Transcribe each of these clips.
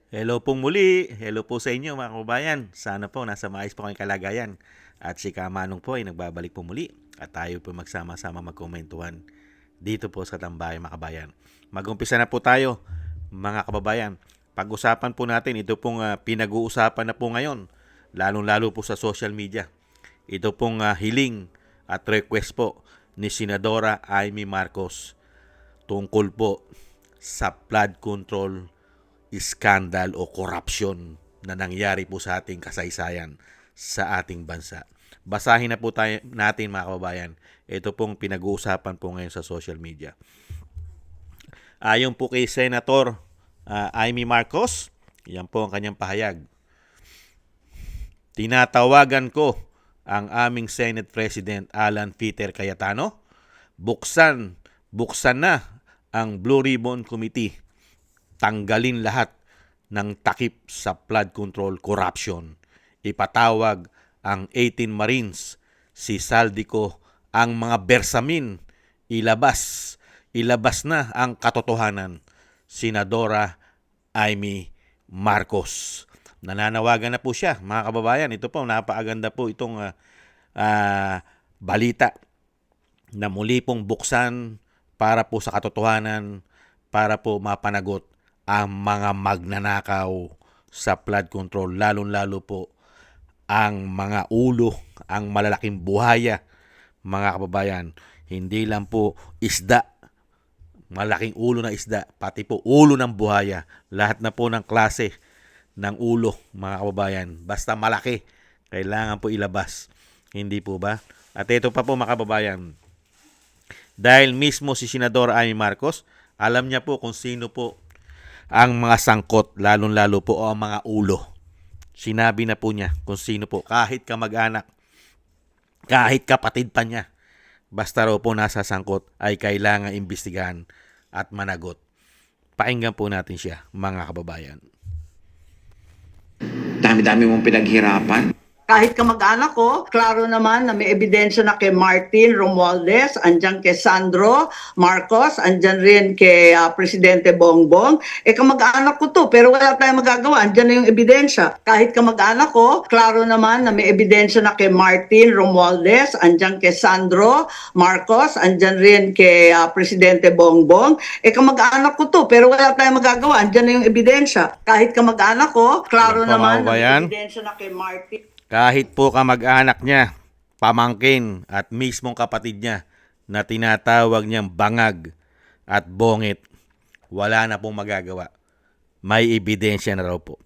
Hello pong muli. Hello po sa inyo mga kababayan. Sana po nasa maayos po kayong kalagayan. At si Kamanong po ay nagbabalik po muli. At tayo po magsama-sama magkomentuhan dito po sa Tambayan mga kabayan. Mag-umpisa na po tayo mga kababayan. Pag-usapan po natin ito pong pinag-uusapan na po ngayon. Lalong-lalo po sa social media. Ito pong hiling at request po ni Senadora Amy Marcos tungkol po sa flood control scandal o corruption na nangyari po sa ating kasaysayan sa ating bansa. Basahin na po tayo natin mga kababayan. Ito pong pinag-uusapan po ngayon sa social media. Ayon po kay Senator Amy Marcos, yan po ang kanyang pahayag. Tinatawagan ko ang aming Senate President Alan Peter Cayetano. Buksan na ang Blue Ribbon Committee. Tanggalin lahat ng takip sa flood control corruption. Ipatawag ang 18 Marines, si Saldico, ang mga bersamin. Ilabas na ang katotohanan. Senadora Amy Marcos. Nananawagan na po siya, mga kababayan. Ito po, napakaganda po itong balita na muli pong buksan para po sa katotohanan, para po mapanagot ang mga magnanakaw sa flood control, lalong-lalo po ang mga ulo, ang malalaking buhaya, mga kababayan. Hindi lang po isda, malaking ulo na isda, pati po ulo ng buhaya. Lahat na po ng klase ng ulo, mga kababayan. Basta malaki, kailangan po ilabas. Hindi po ba? At ito pa po mga kababayan, dahil mismo si Senador Amy Marcos, alam niya po kung sino po ang mga sangkot, lalong-lalo po ang mga ulo. Sinabi na po niya kung sino po, kahit kamag-anak, kahit kapatid pa niya. Basta raw po nasa sangkot ay kailangan imbestigahan at managot. Pakinggan po natin siya, mga kababayan. Dami-dami mong pinaghirapan. Kahit kamag-anak ko, klaro naman na may ebidensya na kay Martin Romualdez, andyan kay Sandro Marcos, andyan rin kay Presidente Bongbong. Kamag-anak ko to, pero wala tayong magagawa. Andyan na yung ebidensya. Kahit kamag-anak ko, klaro naman na may ebidensya na kay Martin Romualdez, andyan kay Sandro Marcos, andyan rin kay Presidente Bongbong. Kamag-anak ko to, pero wala tayong magagawa. Andyan na yung ebidensya. Kahit kamag-anak ko, klaro Yan po, naman na may kababayan. ebidensya na kay Martin. Kahit po kamag-anak niya, pamangkin at mismong kapatid niya na tinatawag niyang bangag at bongit, wala na pong magagawa. May ebidensya na raw po.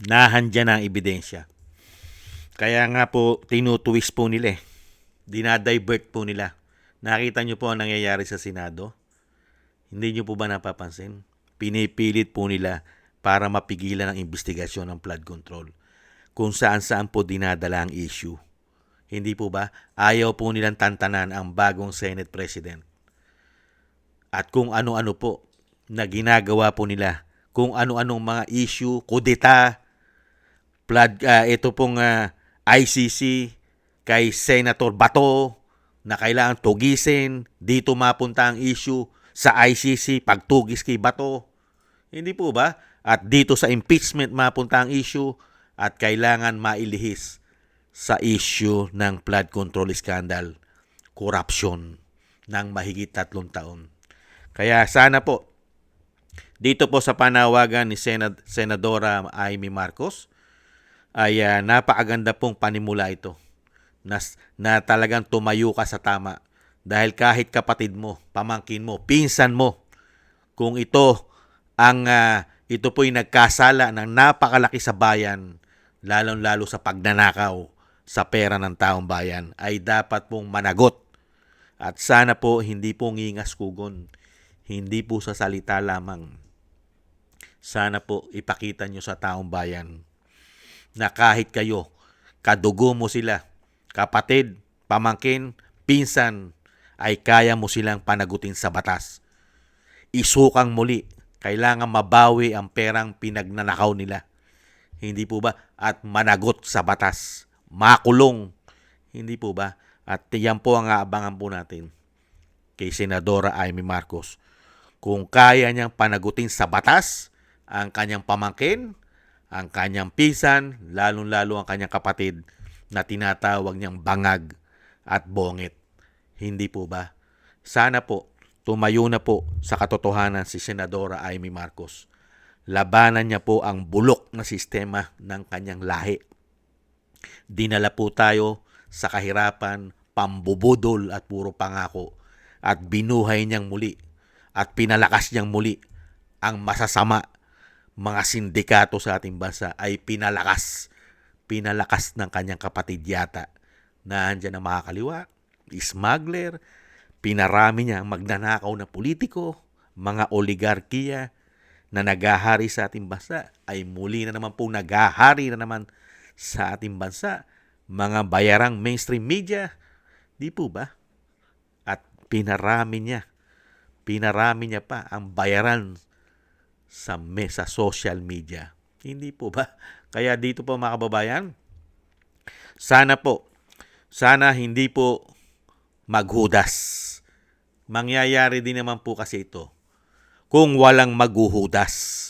Nahandyan na ang ebidensya. Kaya nga po, tinutwist po nila eh. Dinadivert po nila. Nakita niyo po ang nangyayari sa Senado? Hindi niyo po ba napapansin? Pinipilit po nila para mapigilan ang investigasyon ng flood control. Kung saan-saan po dinadala ang issue. Hindi po ba? Ayaw po nilang tantanan ang bagong Senate President. At kung ano-ano po na ginagawa po nila. Kung ano-anong mga issue, kudeta, ito pong ICC, kay Senator Bato, na kailangan tugisin, dito mapunta ang issue sa ICC, pagtugis kay Bato. Hindi po ba? At dito sa impeachment mapunta ang issue, at kailangan mailihis sa issue ng flood control scandal, corruption ng mahigit 3 taon. Kaya sana po, dito po sa panawagan ni Senadora Amy Marcos, ay napakaganda pong panimula ito na talagang tumayo ka sa tama. Dahil kahit kapatid mo, pamangkin mo, pinsan mo, kung ito po'y nagkasala ng napakalaki sa bayan, lalong-lalo sa pagnanakaw sa pera ng taong bayan, ay dapat pong managot. At sana po hindi po ngingas kugon, hindi po sa salita lamang. Sana po ipakita nyo sa taong bayan na kahit kayo, kadugo mo sila, kapatid, pamangkin, pinsan, ay kaya mo silang panagutin sa batas. Isukang muli, kailangan mabawi ang perang pinagnanakaw nila. Hindi po ba? At managot sa batas. Makulong. Hindi po ba? At yan po ang aabangan po natin kay Senadora Amy Marcos. Kung kaya niyang panagutin sa batas ang kanyang pamangkin, ang kanyang pisan, lalong-lalo ang kanyang kapatid na tinatawag niyang bangag at bongit. Hindi po ba? Sana po, tumayo na po sa katotohanan si Senadora Amy Marcos. Labanan niya po ang bulok na sistema ng kanyang lahi. Dinala po tayo sa kahirapan, pambubudol at puro pangako at binuhay niyang muli at pinalakas niyang muli ang masasama mga sindikato sa ating bansa ay pinalakas ng kanyang kapatid yata na andyan ang makakaliwa, smuggler, pinarami niya ang magnanakaw na politiko, mga oligarkiya na nagahari sa ating bansa ay muli na naman po nagahari na naman sa ating bansa. Mga bayarang mainstream media, di po ba? At pinarami niya pa ang bayaran sa social media. Hindi po ba? Kaya dito po mga kababayan, sana hindi po maghudas. Mangyayari din naman po kasi ito kung walang maghuhudas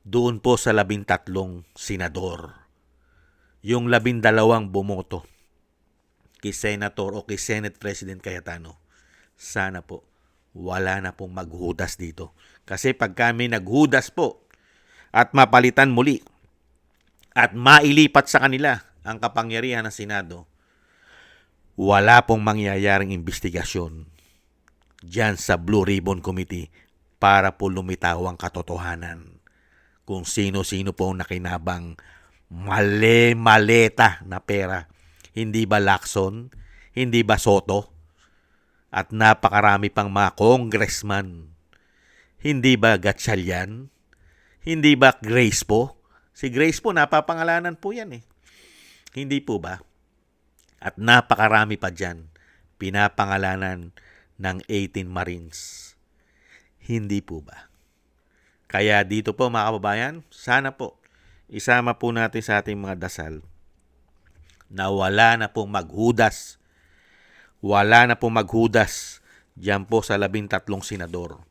doon po sa 13 senador. Yung 12 bumoto kay Senator o kay Senate President Cayetano. Sana po wala na pong maghudas dito. Kasi pag kami naghudas po at mapalitan muli at mailipat sa kanila ang kapangyarihan ng Senado, wala pong mangyayaring investigasyon diyan sa Blue Ribbon Committee para po lumitaw ang katotohanan kung sino-sino po nakinabang maleta na pera. Hindi ba Lacson? Hindi ba Soto? At napakarami pang mga congressman. Hindi ba Gatchalian? Hindi ba Grace po? Si Grace po, napapangalanan po yan eh. Hindi po ba? At napakarami pa dyan, pinapangalanan ng 18 Marines. Hindi po ba? Kaya dito po mga kababayan, sana po, isama po natin sa ating mga dasal na wala na pong maghudas. Wala na pong maghudas dyan po sa 13 senador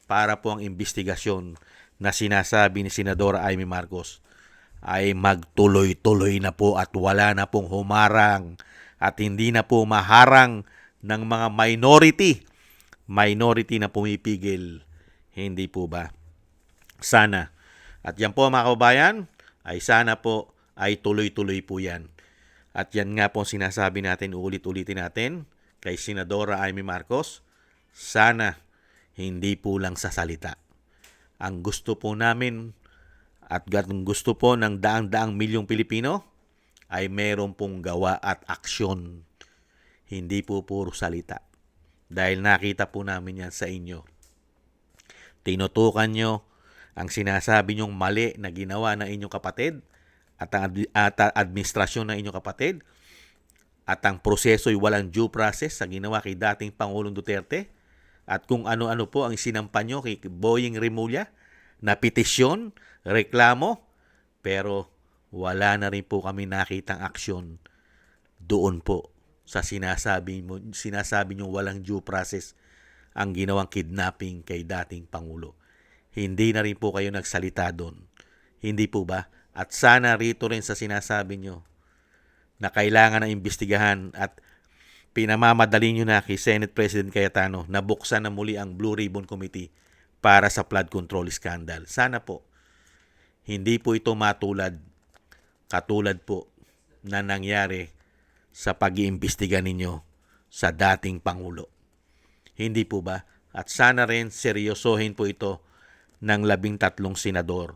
para po ang investigasyon na sinasabi ni Senadora Amy Marcos ay magtuloy-tuloy na po at wala na pong humarang at hindi na po maharang ng mga minority na pumipigil. Hindi po ba? Sana. At yan po mga kababayan, ay sana po ay tuloy-tuloy po yan. At yan nga po sinasabi natin, ulit-ulitin natin kay Senadora Amy Marcos, sana hindi po lang sa salita. Ang gusto po namin at gusto po ng daang-daang milyong Pilipino ay meron pong gawa at aksyon. Hindi po puro salita. Dahil nakita po namin yan sa inyo. Tinutukan nyo ang sinasabi nyong mali na ginawa ng inyong kapatid at ang administrasyon ng inyong kapatid at ang proseso ay walang due process sa ginawa kay dating Pangulong Duterte at kung ano-ano po ang sinampan nyo kay Boying Rimulya na petisyon, reklamo, pero wala na rin po kami nakitang aksyon doon po sa sinasabi nyo walang due process ang ginawang kidnapping kay dating Pangulo. Hindi na rin po kayo nagsalita doon. Hindi po ba? At sana rito rin sa sinasabi nyo na kailangan na imbestigahan at pinamamadali nyo na kay Senate President Cayetano na buksan na muli ang Blue Ribbon Committee para sa flood control scandal. Sana po, hindi po ito katulad po na nangyari sa pag-iimbestiga ninyo sa dating Pangulo. Hindi po ba? At sana rin seryosohin po ito ng 13 senador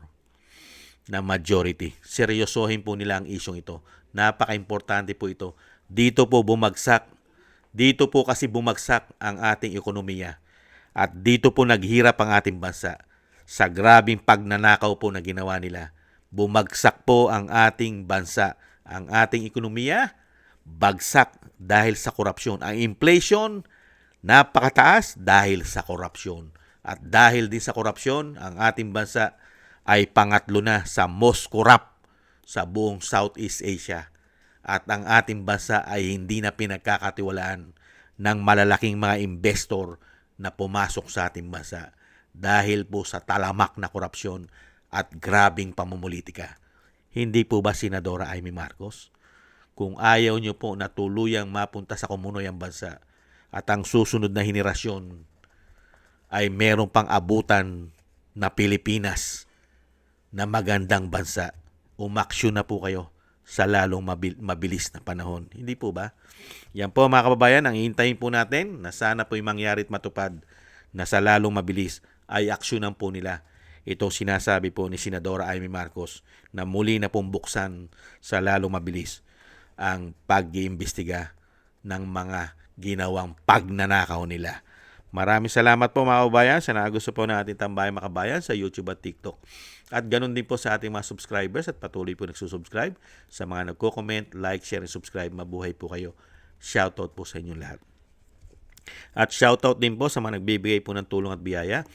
na majority. Seryosohin po nila ang isyong ito. Napaka-importante po ito. Dito po kasi bumagsak ang ating ekonomiya. At dito po naghirap ang ating bansa. Sa grabing pagnanakaw po na ginawa nila. Bumagsak po ang ating bansa. Ang ating ekonomiya, bagsak dahil sa korupsyon. Ang inflation, napakataas dahil sa korupsyon. At dahil din sa korupsyon, ang ating bansa ay pangatlo na sa most corrupt sa buong Southeast Asia. At ang ating bansa ay hindi na pinagkakatiwalaan ng malalaking mga investor na pumasok sa ating bansa. dahil po sa talamak na korupsyon at grabing pamumulitika. Hindi po ba Senadora Amy Marcos? Kung ayaw nyo po na tuluyang mapunta sa komunoy ang bansa at ang susunod na henerasyon ay meron pang abutan na Pilipinas na magandang bansa, umaksyon na po kayo sa lalong mabilis na panahon. Hindi po ba? Yan po mga kababayan, ang hihintayin po natin na sana po'y mangyari at matupad na sa lalong mabilis ay aksyonan po nila itong sinasabi po ni Senadora Amy Marcos na muli na pong buksan sa lalong mabilis ang pag-iimbestiga ng mga ginawang pagnanakaw nila. Maraming salamat po mga kababayan sa nagusto po ng ating Tambayang Makabayan sa YouTube at TikTok. At ganun din po sa ating mga subscribers at patuloy po nagsusubscribe. Sa mga nagko-comment, like, share, and subscribe, mabuhay po kayo. Shoutout po sa inyong lahat. At shoutout din po sa mga nagbibigay po ng tulong at biyaya.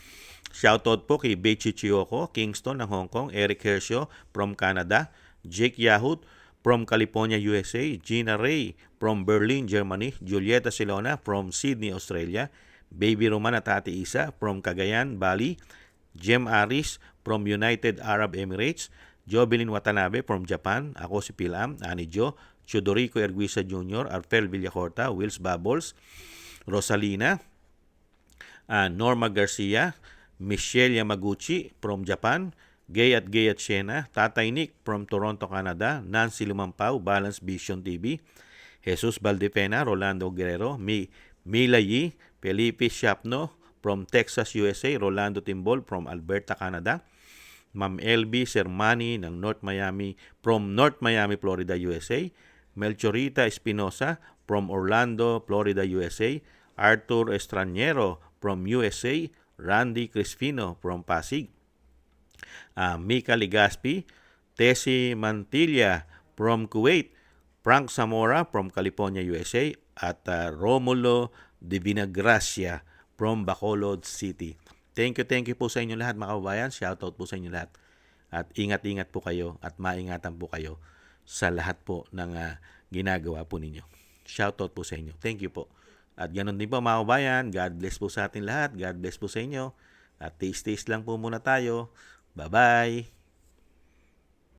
Shoutout po kay Beichi Chiyoko, Kingston ng Hong Kong, Eric Hershio from Canada, Jake Yahut from California, USA, Gina Ray from Berlin, Germany, Julieta Silona from Sydney, Australia, Baby Roman at Ate Isa from Cagayan, Bali, Jem Aris from United Arab Emirates, Jovelyn Watanabe from Japan, ako si Pilam, Ani Jo, Chudorico Erguisa Jr., Arfel Villacorta, Wills Bubbles, Rosalina, Norma Garcia, Michelle Yamaguchi from Japan, Gay at Siena, Tatay Nick from Toronto, Canada, Nancy Lumampaw, Balance Vision TV, Jesus Valdepena, Rolando Guerrero, Mila Yi, Felipe Shapno from Texas, USA, Rolando Timbol from Alberta, Canada, Ma'am LB Sermani ng North Miami, Florida, USA, Melchorita Espinosa from Orlando, Florida, USA, Arthur Estranero from USA, Randy Crispino from Pasig, Mika Ligaspi, Tessie Mantilla from Kuwait, Frank Zamora from California, USA, at Romulo Divinagracia from Bacolod City. Thank you po sa inyo lahat mga kababayan. Shoutout po sa inyo lahat. At ingat-ingat po kayo at maingatan po kayo sa lahat po ng ginagawa po ninyo. Shoutout po sa inyo. Thank you po. At ganoon din po mga kababayan. God bless po sa atin lahat. God bless po sa inyo. At taste lang po muna tayo. Bye-bye.